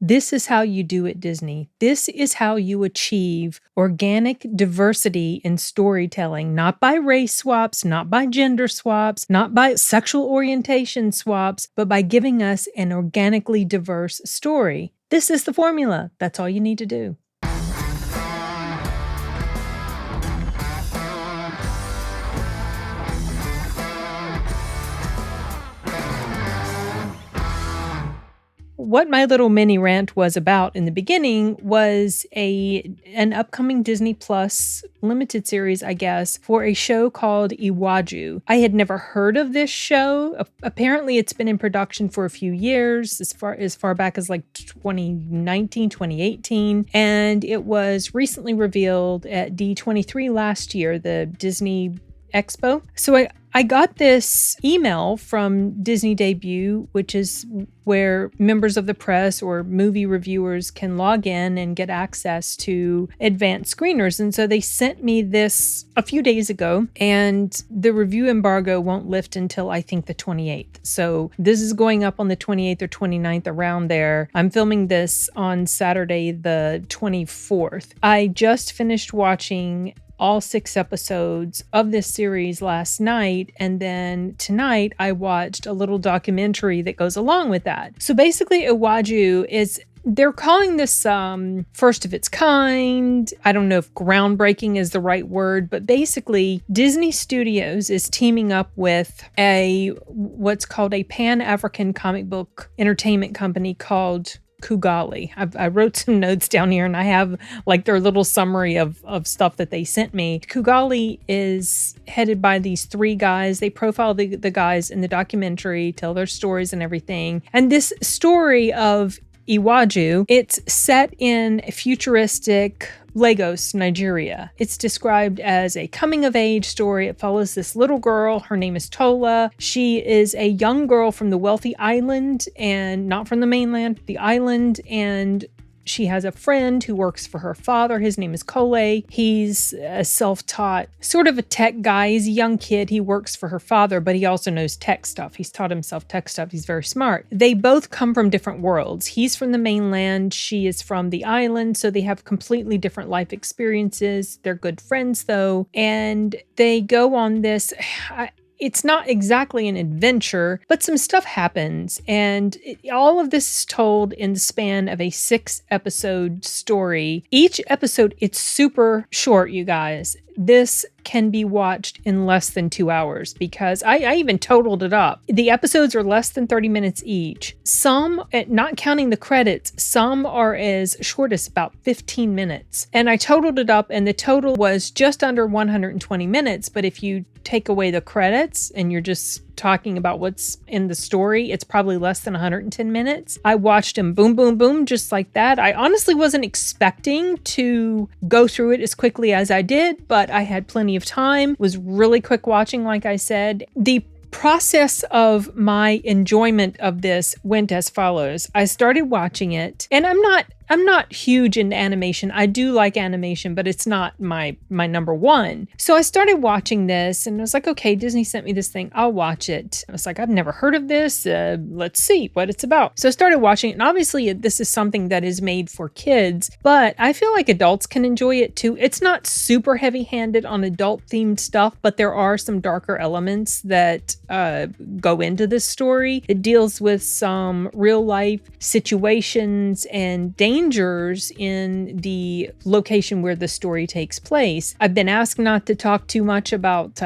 This is how you do it, Disney. This is how you achieve organic diversity in storytelling, not by race swaps, not by gender swaps, not by sexual orientation swaps, but by giving us an organically diverse story. This is the formula. That's all you need to do. What my little mini rant was about in the beginning was an upcoming Disney Plus limited series, I guess, for a show called Iwaju. I had never heard of this show. Apparently, it's been in production for a few years, as far back as like 2019, 2018, and it was recently revealed at D23 last year, the Disney Expo. So I got this email from Disney Debut, which is where members of the press or movie reviewers can log in and get access to advanced screeners. And so they sent me this a few days ago, and the review embargo won't lift until I think the 28th. So this is going up on the 28th or 29th, around there. I'm filming this on Saturday, the 24th. I just finished watching all 6 episodes of this series last night, and then tonight I watched a little documentary that goes along with that. So basically, Iwaju they're calling this first of its kind. I don't know if groundbreaking is the right word, but basically Disney Studios is teaming up with what's called a Pan-African comic book entertainment company called Kugali. I wrote some notes down here, and I have like their little summary of stuff that they sent me. Kugali is headed by these 3 guys. They profile the guys in the documentary, tell their stories and everything. And this story of Iwaju, it's set in futuristic Lagos, Nigeria. It's described as a coming-of-age story. It follows this little girl. Her name is Tola. She is a young girl from the wealthy island, and not from the mainland, the island, and she has a friend who works for her father. His name is Kole. He's a self-taught, sort of a tech guy. He's a young kid. He works for her father, but he also knows tech stuff. He's taught himself tech stuff. He's very smart. They both come from different worlds. He's from the mainland. She is from the island. So they have completely different life experiences. They're good friends, though. And they go on this... It's not exactly an adventure, but some stuff happens. And all of this is told in the span of a 6-episode story. Each episode, it's super short, you guys. This can be watched in less than 2 hours, because I even totaled it up. The episodes are less than 30 minutes each. Some, not counting the credits, some are as short as about 15 minutes. And I totaled it up, and the total was just under 120 minutes. But if you take away the credits and you're just talking about what's in the story, it's probably less than 110 minutes. I watched them boom, boom, boom, just like that. I honestly wasn't expecting to go through it as quickly as I did, but I had plenty of time. Was really quick watching, like I said. The process of my enjoyment of this went as follows. I started watching it, and I'm not huge into animation. I do like animation, but it's not my number one. So I started watching this, and I was like, okay, Disney sent me this thing. I'll watch it. I was like, I've never heard of this. Let's see what it's about. So I started watching it, and obviously this is something that is made for kids, but I feel like adults can enjoy it too. It's not super heavy-handed on adult-themed stuff, but there are some darker elements that go into this story. It deals with some real-life situations and dangers in the location where the story takes place. I've been asked not to talk too much about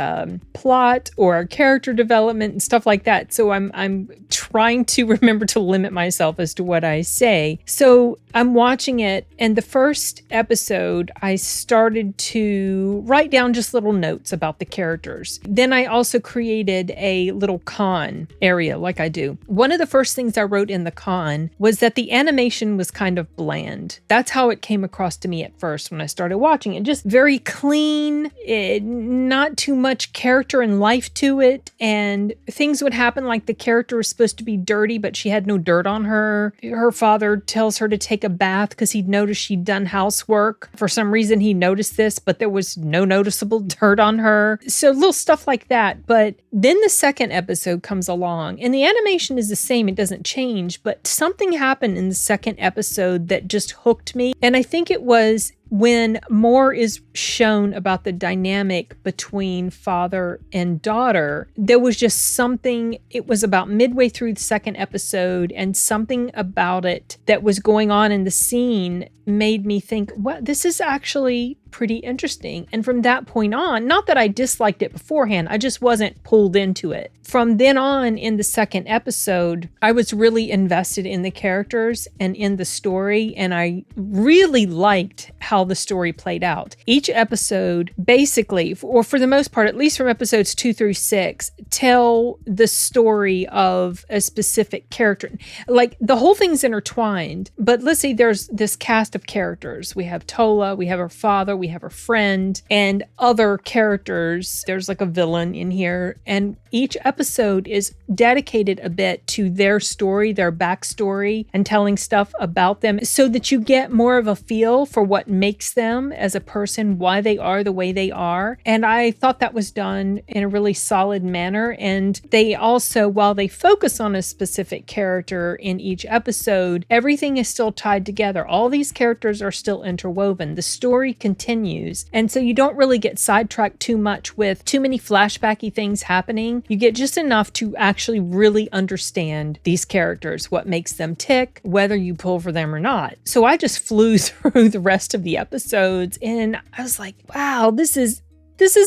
plot or character development and stuff like that, so I'm trying to remember to limit myself as to what I say. So I'm watching it, and the first episode, I started to write down just little notes about the characters. Then I also created a little con area, like I do. One of the first things I wrote in the con was that the animation was kind of bland. That's how it came across to me at first when I started watching it. Just very clean, not too much character and life to it. And things would happen like the character was supposed to be dirty, but she had no dirt on her. Her father tells her to take a bath because he'd noticed she'd done housework. For some reason, he noticed this, but there was no noticeable dirt on her. So little stuff like that. But then the second episode comes along and the animation is the same. It doesn't change, but something happened in the second episode that just hooked me. And I think it was when more is shown about the dynamic between father and daughter. There was just something, it was about midway through the second episode, and something about it that was going on in the scene made me think, well, this is actually pretty interesting. And from that point on, not that I disliked it beforehand, I just wasn't pulled into it. From then on in the second episode, I was really invested in the characters and in the story, and I really liked how the story played out. Each episode, basically, or for the most part, at least from episodes 2 through 6, tell the story of a specific character. Like, the whole thing's intertwined, but let's say there's this cast of characters. We have Tola, we have her father, we have her friend, and other characters. There's like a villain in here, and each episode is dedicated a bit to their story, their backstory, and telling stuff about them so that you get more of a feel for what makes them as a person, why they are the way they are. And I thought that was done in a really solid manner. And they also, while they focus on a specific character in each episode, everything is still tied together. All these characters are still interwoven. The story continues. And so you don't really get sidetracked too much with too many flashbacky things happening. You get just enough to actually really understand these characters, what makes them tick, whether you pull for them or not. So I just flew through the rest of the episodes and I was like, wow, this is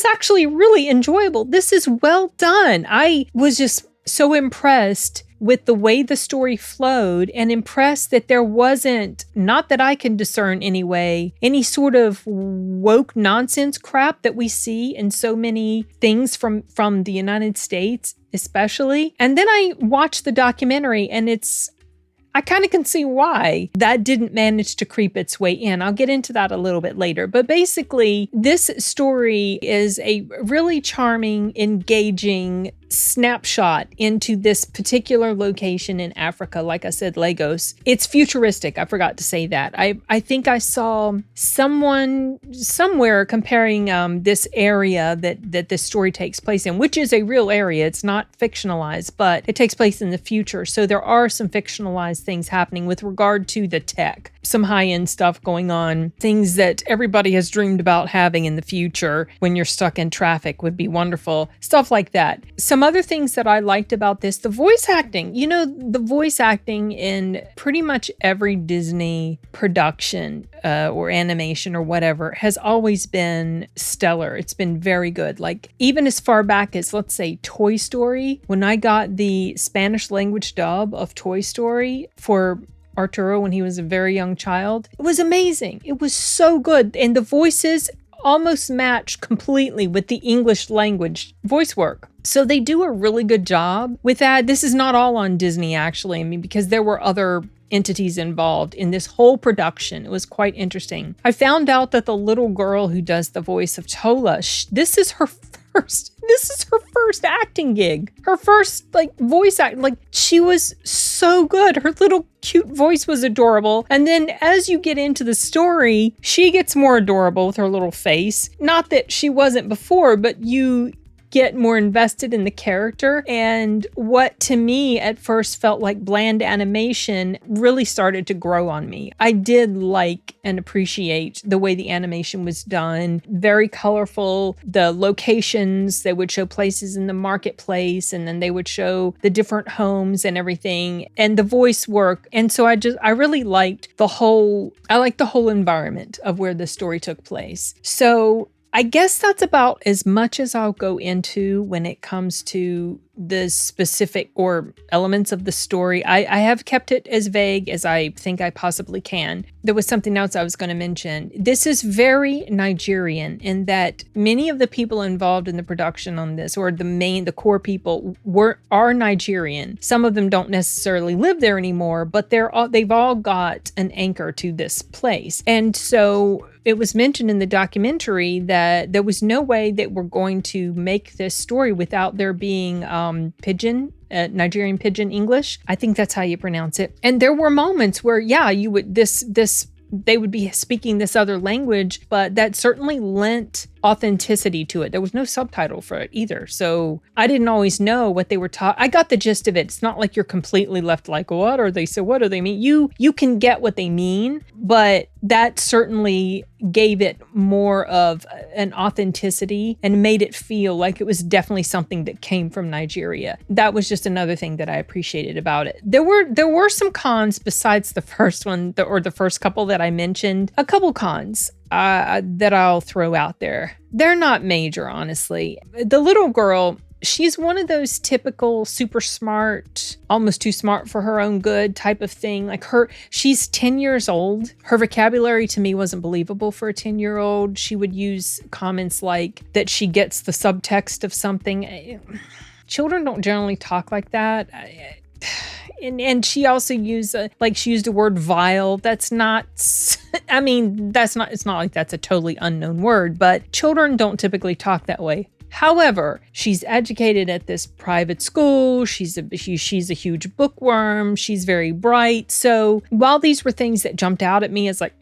actually really enjoyable. This is well done. I was just so impressed with the way the story flowed, and impressed that there wasn't, not that I can discern anyway, any sort of woke nonsense crap that we see in so many things from the United States, especially. And then I watched the documentary, and I kind of can see why that didn't manage to creep its way in. I'll get into that a little bit later. But basically, this story is a really charming, engaging snapshot into this particular location in Africa. Like I said, Lagos. It's futuristic. I forgot to say that. I think I saw someone somewhere comparing this area that this story takes place in, which is a real area. It's not fictionalized, but it takes place in the future. So there are some fictionalized things happening with regard to the tech. Some high-end stuff going on. Things that everybody has dreamed about having in the future when you're stuck in traffic would be wonderful. Stuff like that. Some other things that I liked about this, the voice acting. You know, the voice acting in pretty much every Disney production or animation or whatever has always been stellar. It's been very good. Like, even as far back as, let's say, Toy Story, when I got the Spanish language dub of Toy Story for Arturo when he was a very young child, it was amazing. It was so good. And the voices almost match completely with the English language voice work. So they do a really good job with that. This is not all on Disney, actually. I mean, because there were other entities involved in this whole production. It was quite interesting. I found out that the little girl who does the voice of Tola, this is her first acting gig. Her first voice act. She was so good. Her little cute voice was adorable. And then as you get into the story, she gets more adorable with her little face. Not that she wasn't before, but you get more invested in the character. And what to me at first felt like bland animation really started to grow on me. I did like and appreciate the way the animation was done. Very colorful. The locations, they would show places in the marketplace, and then they would show the different homes and everything, and the voice work. And so I really liked the whole environment of where the story took place. So I guess that's about as much as I'll go into when it comes to the specific or elements of the story. I have kept it as vague as I think I possibly can. There was something else I was going to mention. This is very Nigerian in that many of the people involved in the production on this, or the core people, are Nigerian. Some of them don't necessarily live there anymore, but they've all got an anchor to this place. And so it was mentioned in the documentary that there was no way that we're going to make this story without there being pidgin, Nigerian pidgin English. I think that's how you pronounce it. And there were moments where, you would they would be speaking this other language, but that certainly lent authenticity to it. There was no subtitle for it either. So I didn't always know what they were I got the gist of it. It's not like you're completely left like, what are they? So what do they mean? You can get what they mean, but that certainly gave it more of an authenticity and made it feel like it was definitely something that came from Nigeria. That was just another thing that I appreciated about it. There were some cons besides the first one, or the first couple that I mentioned. A couple cons that I'll throw out there. They're not major, honestly. The little girl, she's one of those typical super smart, almost too smart for her own good type of thing. Like she's 10 years old. Her vocabulary to me wasn't believable for a 10-year-old. She would use comments like that she gets the subtext of something. Children don't generally talk like that. And she also used she used the word vile. That's not, it's not like that's a totally unknown word, but children don't typically talk that way. However, she's educated at this private school. She's a huge bookworm. She's very bright. So while these were things that jumped out at me as like,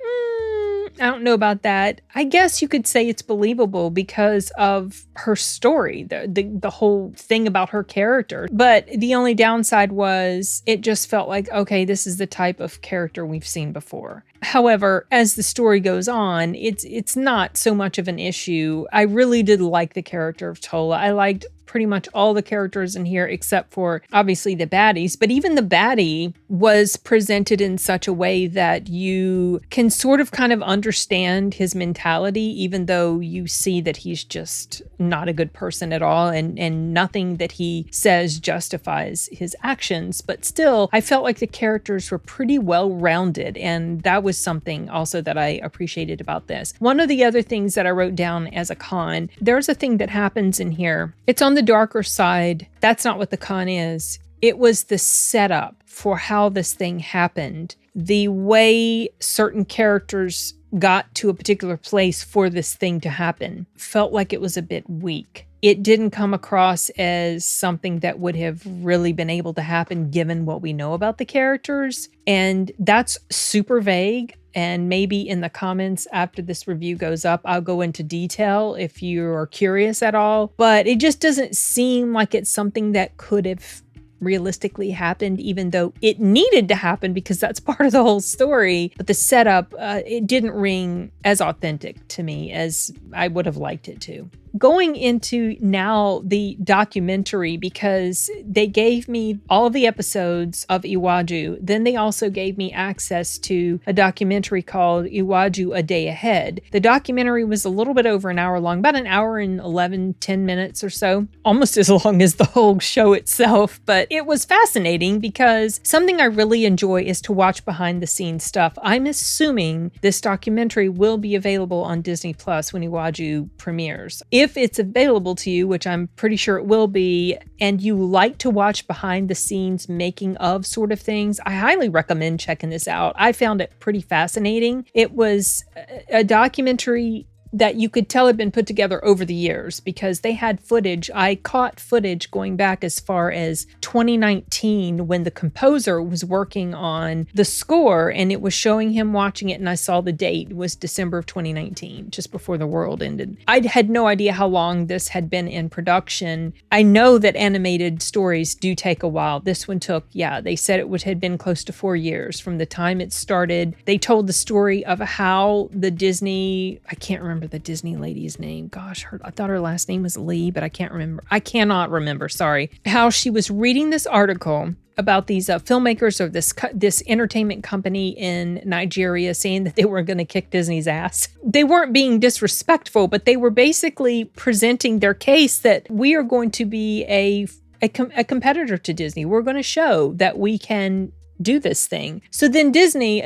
I don't know about that, I guess you could say it's believable because of her story, the whole thing about her character. But the only downside was it just felt like, okay, this is the type of character we've seen before. However, as the story goes on, it's not so much of an issue. I really did like the character of Tola. I liked pretty much all the characters in here except for obviously the baddies, but even the baddie was presented in such a way that you can sort of kind of understand his mentality, even though you see that he's just not a good person at all, and nothing that he says justifies his actions. But still, I felt like the characters were pretty well rounded, and that was something also that I appreciated about this. One of the other things that I wrote down as a con, there's a thing that happens in here. It's on the darker side. That's not what the con is. It was the setup for how this thing happened. The way certain characters got to a particular place for this thing to happen felt like it was a bit weak. It didn't come across as something that would have really been able to happen given what we know about the characters. And that's super vague. And maybe in the comments after this review goes up, I'll go into detail if you're curious at all. But it just doesn't seem like it's something that could have realistically happened, even though it needed to happen because that's part of the whole story. But the setup, it didn't ring as authentic to me as I would have liked it to. Going into now the documentary, because they gave me all of the episodes of Iwaju. Then they also gave me access to a documentary called Iwaju A Day Ahead. The documentary was a little bit over an hour long, about an hour and 10 minutes or so, almost as long as the whole show itself. But it was fascinating because something I really enjoy is to watch behind the scenes stuff. I'm assuming this documentary will be available on Disney Plus when Iwaju premieres. If it's available to you, which I'm pretty sure it will be, and you like to watch behind the scenes making of sort of things, I highly recommend checking this out. I found it pretty fascinating. It was a documentary that you could tell had been put together over the years because they had footage. I caught footage going back as far as 2019 when the composer was working on the score and it was showing him watching it, and I saw the date. It was December of 2019, just before the world ended. I had no idea how long this had been in production. I know that animated stories do take a while. This one took, they said it had been close to 4 years from the time it started. They told the story of how the Disney, I can't remember the Disney lady's name. Gosh, I thought her last name was Lee, but I can't remember. I cannot remember, sorry. How she was reading this article about these filmmakers or this entertainment company in Nigeria saying that they were going to kick Disney's ass. They weren't being disrespectful, but they were basically presenting their case that we are going to be a a competitor to Disney. We're going to show that we can do this thing. So then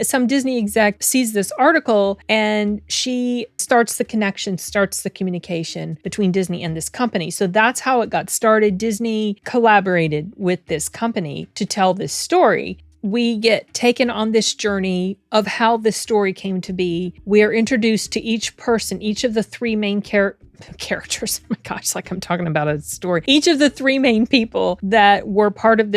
some Disney exec sees this article and she starts the connection, starts the communication between Disney and this company. So that's how it got started. Disney collaborated with this company to tell this story. We get taken on this journey of how this story came to be. We are introduced to each person, each of the three main characters. Oh my gosh, like I'm talking about a story. Each of the three main people that are part of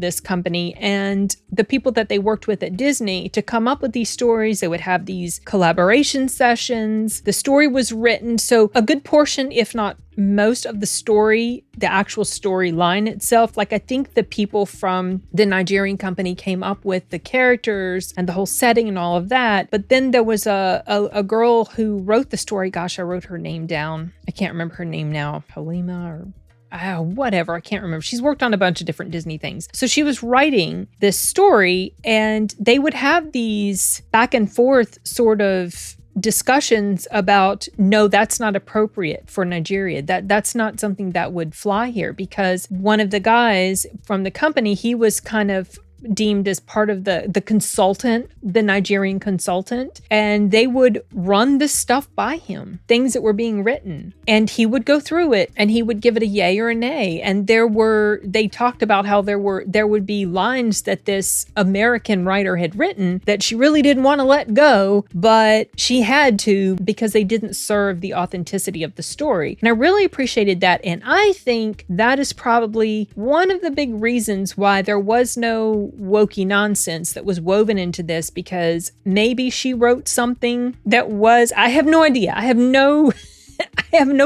this company, and the people that they worked with at Disney to come up with these stories. They would have these collaboration sessions. The story was written. So a good portion, if not most of the story, the actual storyline itself, like I think the people from the Nigerian company came up with the characters and the whole setting and all of that. But then there was a girl who wrote the story. Gosh, I wrote her name down. I can't remember her name now. Halima or whatever. I can't remember. She's worked on a bunch of different Disney things. So she was writing this story and they would have these back and forth sort of discussions about, no, that's not appropriate for Nigeria. That's not something that would fly here, because one of the guys from the company, he was kind of deemed as part of the consultant, the Nigerian consultant, and they would run this stuff by him, things that were being written, and he would go through it and he would give it a yay or a nay. And they talked about how there would be lines that this American writer had written that she really didn't want to let go, but she had to because they didn't serve the authenticity of the story. And I really appreciated that. And I think that is probably one of the big reasons why there was no wokey nonsense that was woven into this, because maybe she wrote something that was, I have no idea. I have no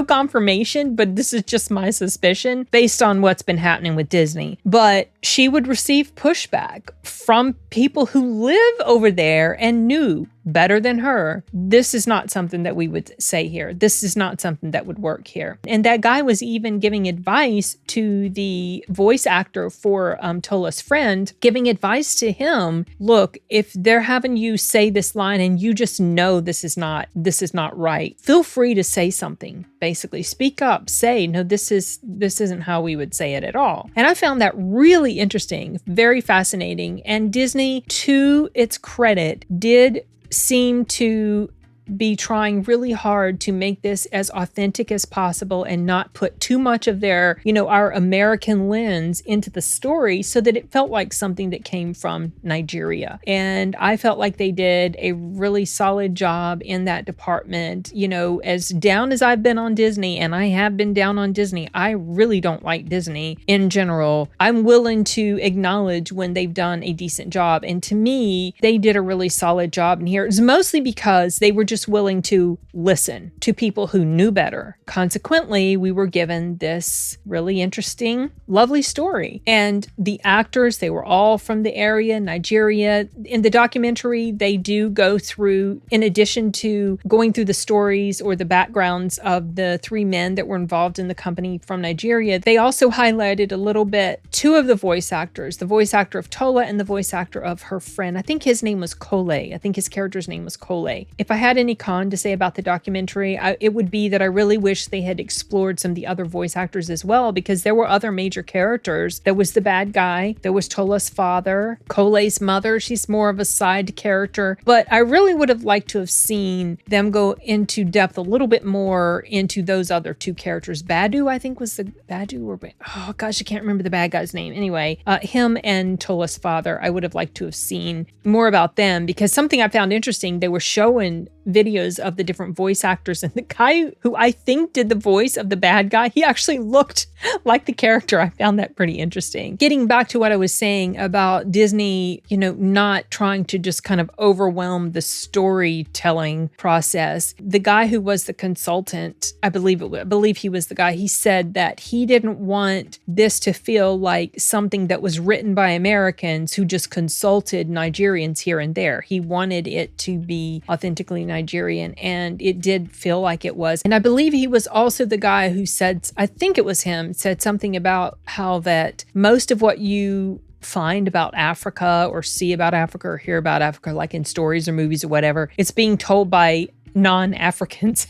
confirmation, but this is just my suspicion based on what's been happening with Disney. But she would receive pushback from people who live over there and knew better than her. This is not something that we would say here. This is not something that would work here. And that guy was even giving advice to the voice actor for Tola's friend, giving advice to him. Look, if they're having you say this line and you just know this is not right, feel free to say something. Basically, speak up, say, no, this isn't how we would say it at all. And I found that really interesting, very fascinating. And Disney, to its credit, did seem to be trying really hard to make this as authentic as possible and not put too much of their, our American lens into the story, so that it felt like something that came from Nigeria. And I felt like they did a really solid job in that department. As down as I've been on Disney, and I have been down on Disney, I really don't like Disney in general. I'm willing to acknowledge when they've done a decent job. And to me, they did a really solid job in here. It's mostly because they were just willing to listen to people who knew better. Consequently, we were given this really interesting, lovely story. And the actors, they were all from the area, Nigeria. In the documentary, they do go through, in addition to going through the stories or the backgrounds of the three men that were involved in the company from Nigeria, they also highlighted a little bit two of the voice actors, the voice actor of Tola and the voice actor of her friend. I think his name was Kole. I think his character's name was Kole. If I had any con to say about the documentary, it would be that I really wish they had explored some of the other voice actors as well, because there were other major characters. There was the bad guy, there was Tola's father, Kole's mother, she's more of a side character, but I really would have liked to have seen them go into depth a little bit more into those other two characters. Badu, I think was the Badu, or oh gosh, I can't remember the bad guy's name. Anyway, him and Tola's father, I would have liked to have seen more about them, because something I found interesting, they were showing videos of the different voice actors, and the guy who I think did the voice of the bad guy, he actually looked like the character. I found that pretty interesting. Getting back to what I was saying about Disney, not trying to just kind of overwhelm the storytelling process. The guy who was the consultant, I believe he was the guy, he said that he didn't want this to feel like something that was written by Americans who just consulted Nigerians here and there. He wanted it to be authentically Nigerian, and it did feel like it was. And I believe he was also the guy who said, I think it was him, said something about how that most of what you find about Africa or see about Africa or hear about Africa, like in stories or movies or whatever, it's being told by non-Africans.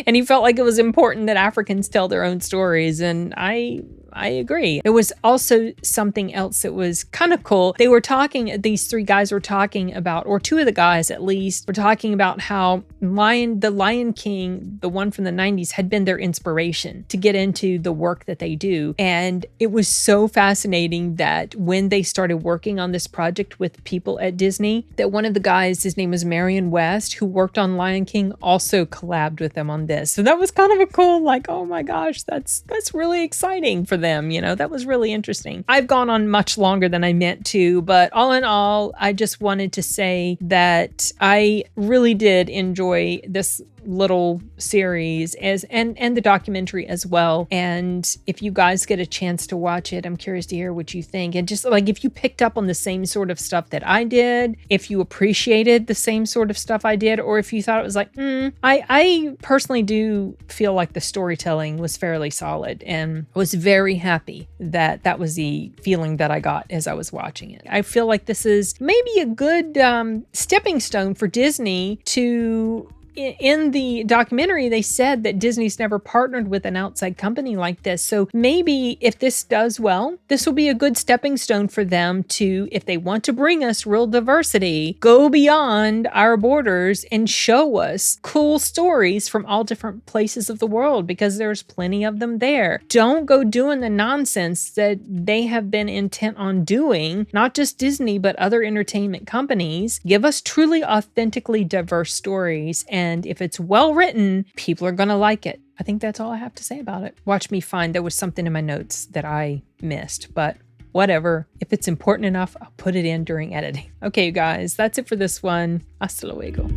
And he felt like it was important that Africans tell their own stories. And I agree. There was also something else that was kind of cool. They were talking, these three guys were talking about, or two of the guys at least, were talking about how the Lion King, the one from the 90s, had been their inspiration to get into the work that they do. And it was so fascinating that when they started working on this project with people at Disney, that one of the guys, his name was Marion West, who worked on Lion King, also collabed with them on this. So that was kind of a cool, like, oh my gosh, that's really exciting for them. That was really interesting. I've gone on much longer than I meant to, but all in all, I just wanted to say that I really did enjoy this little series and the documentary as well. And if you guys get a chance to watch it, I'm curious to hear what you think. And just like if you picked up on the same sort of stuff that I did, if you appreciated the same sort of stuff I did, or if you thought it was like, I personally do feel like the storytelling was fairly solid, and was very happy that that was the feeling that I got as I was watching it. I feel like this is maybe a good stepping stone for Disney to... In the documentary, they said that Disney's never partnered with an outside company like this. So maybe if this does well, this will be a good stepping stone for them to, if they want to bring us real diversity, go beyond our borders and show us cool stories from all different places of the world, because there's plenty of them there. Don't go doing the nonsense that they have been intent on doing, not just Disney, but other entertainment companies. Give us truly, authentically diverse stories. And if it's well written, people are going to like it. I think that's all I have to say about it. Watch me find there was something in my notes that I missed, but whatever. If it's important enough, I'll put it in during editing. Okay, you guys, that's it for this one. Hasta luego.